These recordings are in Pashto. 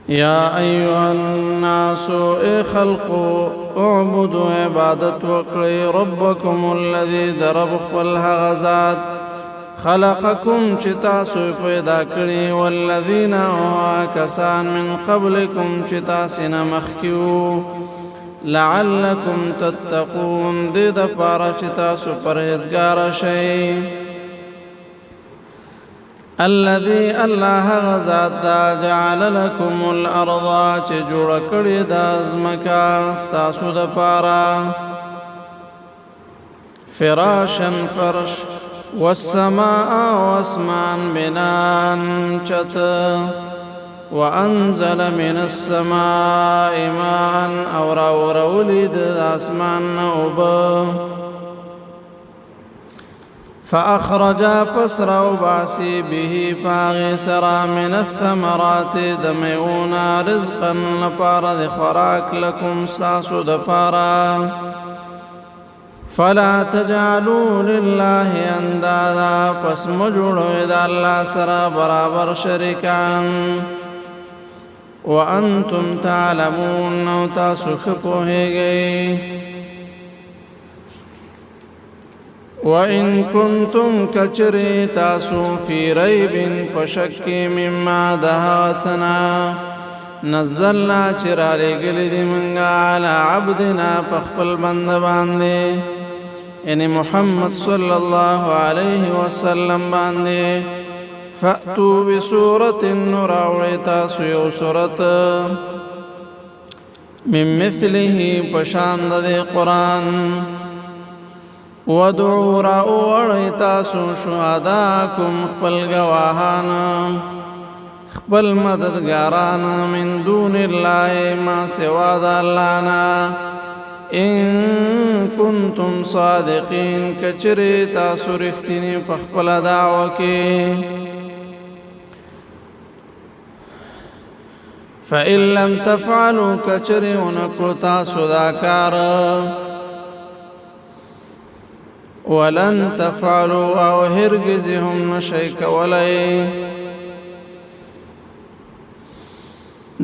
يا أيها الناس خلقوا اعبدوا عبادت وکړئ ربكم الذي درب خپل ذات خلقكم چې تاسو پیدا کړی والذین کسان من قبلكم چې تاسو نه مخکیو لعلكم تتقون دې د پاره چې تاسو پرهیزګار شئ الذي الله غزاد دا جعل لكم الارض چې جوړ کړی د ازمکا تاسو د پاره فراشا فرش والسماء واسمان بنان چت وانزل من السماء ماء اور ولد اسمان نوب فأخرج پسرا وباسي به فاغ سرا من الثمرات دمعونا رزقا لپاره خوراک لكم ساسو دفارا فلا تجعلوا لله اندادا پس مجوړو د الله سره برابر شریکان وانتم تعلمون او تاسو خپوهیږئ وَإِن كُنتُمْ كَچْرِي تاسو في ريب پشک مما دهاتنا نزلنا چرالی گلی دی منگا على عبدنا پخپل بند باندے یعنی محمد صلی اللہ علیہ وسلم باندے فأتوا بسورة نراوڑی تاسو یو سورت من مثله پشاند دی قرآن ودعوا رأوڑی تاسو شهداکم خپل گواهان خپل مددگاران من دون الله ما سوا د الله نه ان کنتم صادقین کچری تاسو رښتینی په خپل دعوا کې فإن لم تفعلوا کچری ونکړو تاسو دا کار ولن تفعلوا او هرگز هم نشئ کولای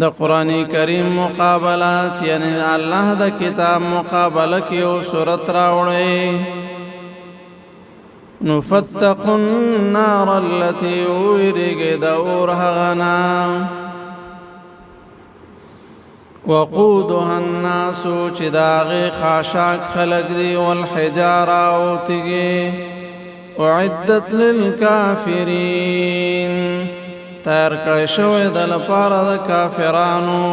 د قرآن کریم مقابلات یعنی الله د کتاب مقابله کې او سورت راوړي نفتقوا النار التي ورقد اورهغنا وقودها الناس چې داغه خاشاک خلق دی والحجاره او تیږي اعدت للكافرين تیار کړی شوی د لپاره د کافرانو